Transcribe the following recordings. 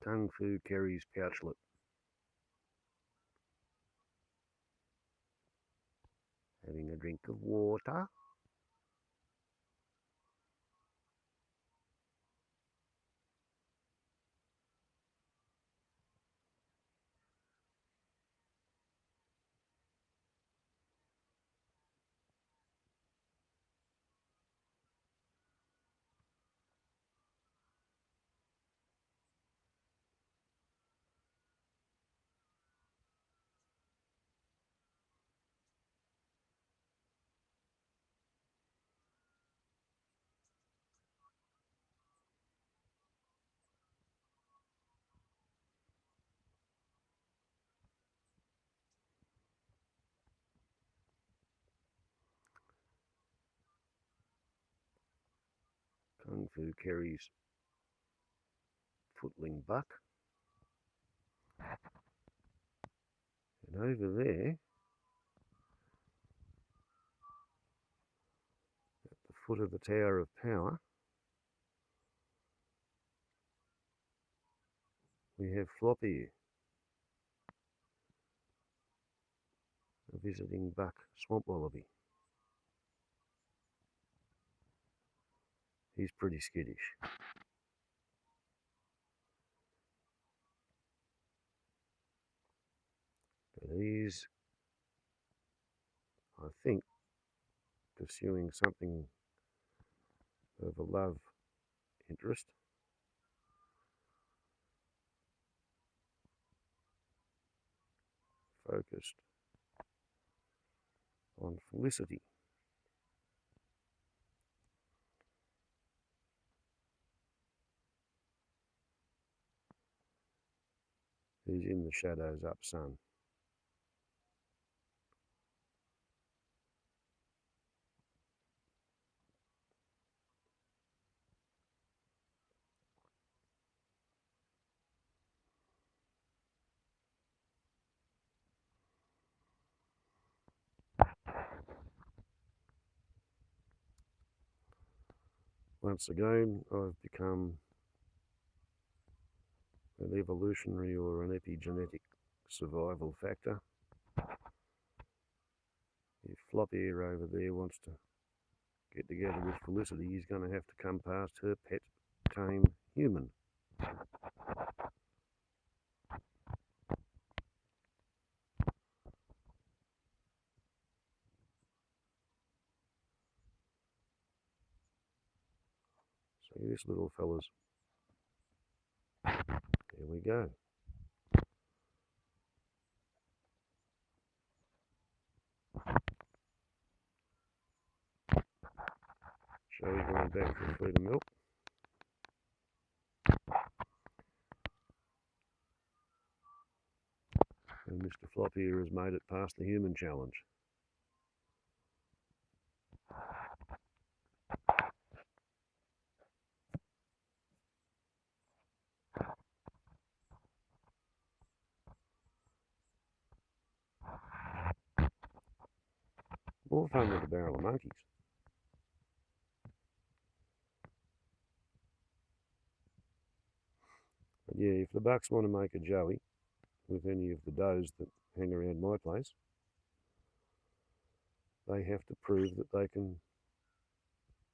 Kung Fu Kerrie's Pouchlet. Having a drink of water. Kung Fu Kerrie's Footling buck. And over there, at the foot of the Tower of Power, we have Floppy, a visiting buck swamp wallaby. He's pretty skittish. But he's, I think, pursuing something of a love interest. Focused on Felicity. Who's in the shadows up sun. Once again, I've become an evolutionary or an epigenetic survival factor. If Floppy over there wants to get together with Felicity, he's going to have to come past her pet tame human. See this little fella's. There we go. Joey going back for a feed of milk. And Mr. Floppy here has made it past the human challenge. More fun with a barrel of monkeys. But yeah, if the bucks want to make a joey with any of the does that hang around my place, they have to prove that they can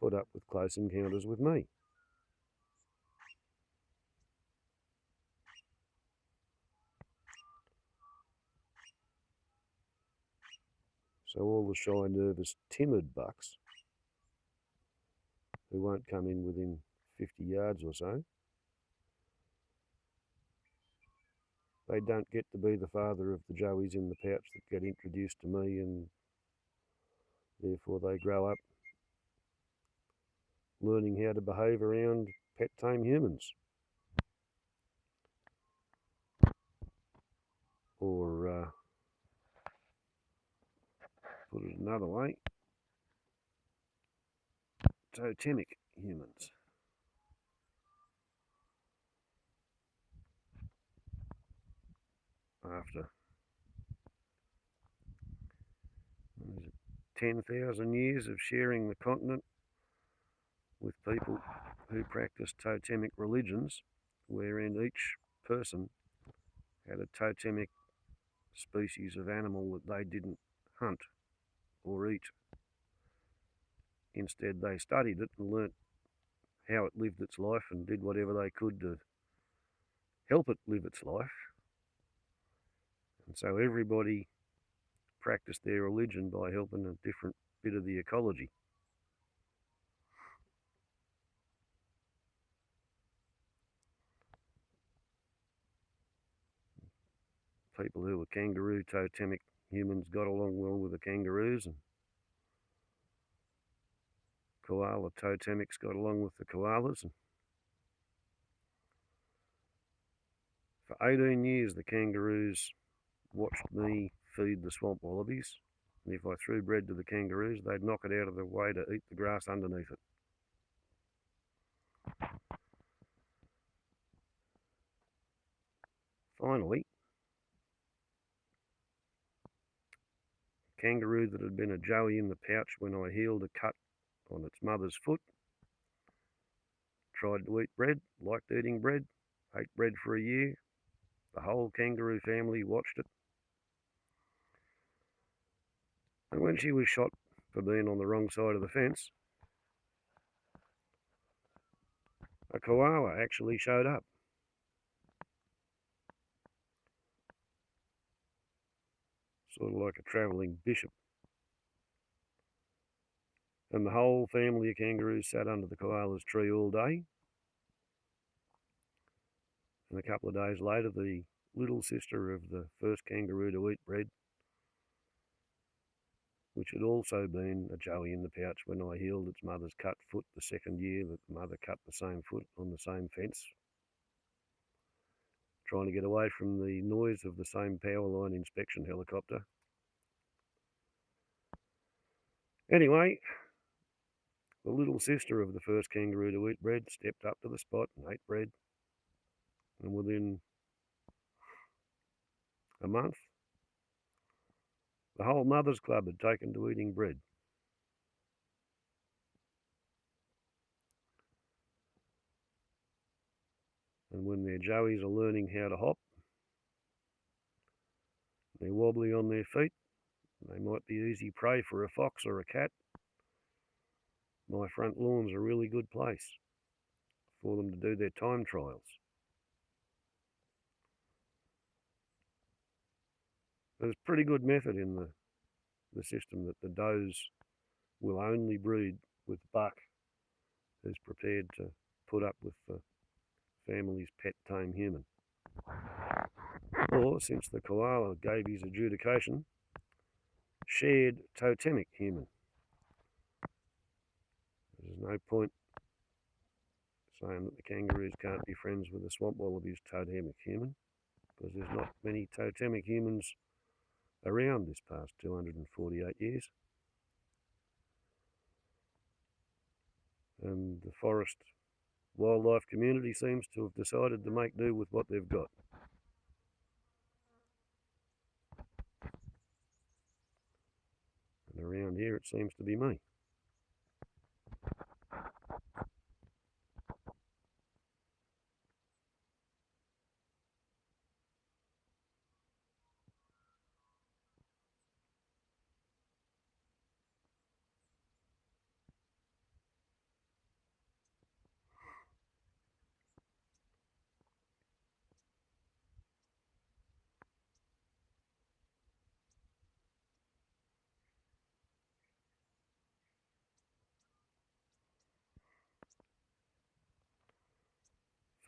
put up with close encounters with me. So all the shy, nervous, timid bucks who won't come in within 50 yards or so, they don't get to be the father of the joeys in the pouch that get introduced to me, and therefore they grow up learning how to behave around pet tame humans. Or put it another way, totemic humans. After 10,000 years of sharing the continent with people who practice totemic religions, wherein each person had a totemic species of animal that they didn't hunt or eat. Instead, they studied it and learnt how it lived its life and did whatever they could to help it live its life. And so everybody practiced their religion by helping a different bit of the ecology. People who were kangaroo totemic humans got along well with the kangaroos, and koala totemics got along with the koalas. And for 18 years, the kangaroos watched me feed the swamp wallabies, and if I threw bread to the kangaroos, they'd knock it out of the way to eat the grass underneath it. Finally, a kangaroo that had been a joey in the pouch when I healed a cut on its mother's foot tried to eat bread, liked eating bread, ate bread for a year. The whole kangaroo family watched it. And when she was shot for being on the wrong side of the fence, a koala actually showed up. Sort of like a travelling bishop. And the whole family of kangaroos sat under the koala's tree all day. And a couple of days later, the little sister of the first kangaroo to eat bread, which had also been a joey in the pouch when I healed its mother's cut foot the second year that the mother cut the same foot on the same fence, trying to get away from the noise of the same power line inspection helicopter. Anyway, the little sister of the first kangaroo to eat bread stepped up to the spot and ate bread. And within a month, the whole Mothers Club had taken to eating bread. And when their joeys are learning how to hop, they're wobbly on their feet, they might be easy prey for a fox or a cat, my front lawn's a really good place for them to do their time trials. There's a pretty good method in the system that the does will only breed with buck who's prepared to put up with the family's pet tame human. Or, since the koala gave his adjudication, shared totemic human. There's no point saying that the kangaroos can't be friends with the swamp wallaby's totemic human, because there's not many totemic humans around this past 248 years. And the forest wildlife community seems to have decided to make do with what they've got. And around here it seems to be me.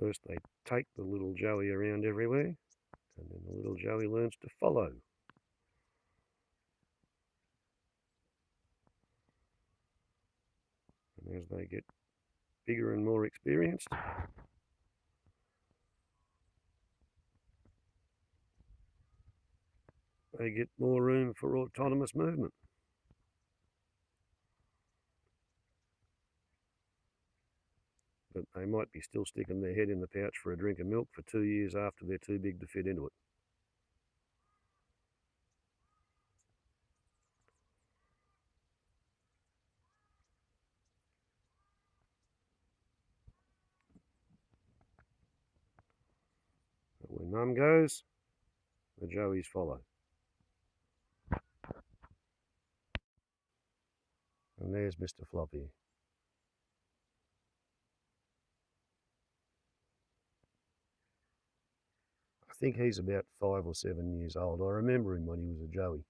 First they take the little joey around everywhere, and then the little joey learns to follow. And as they get bigger and more experienced, they get more room for autonomous movement. But they might be still sticking their head in the pouch for a drink of milk for 2 years after they're too big to fit into it. When Mum goes, the Joeys follow. And there's Mr. Floppy. I think he's about 5 or 7 years old. I remember him when he was a Joey.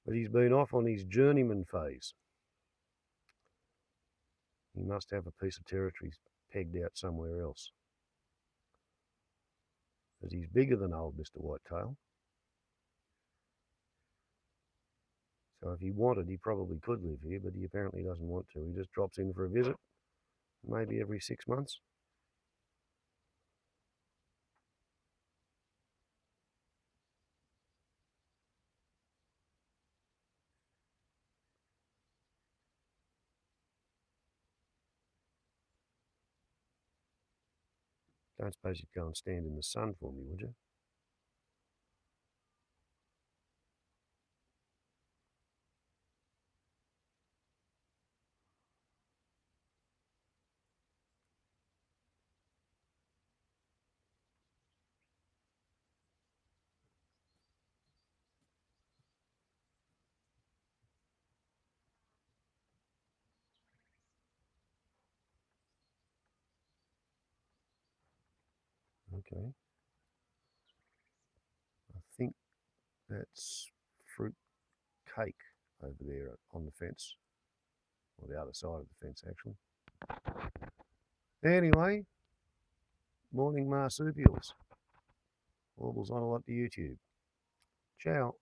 But he's been off on his journeyman phase. He must have a piece of territory pegged out somewhere else. Because he's bigger than old Mr. Whitetail. So if he wanted, he probably could live here, but he apparently doesn't want to. He just drops in for a visit, maybe every 6 months. Don't suppose you'd go and stand in the sun for me, would you? Okay. I think that's fruit cake over there on the fence, or the other side of the fence actually. Anyway, morning marsupials. Warbles on a lot to YouTube. Ciao.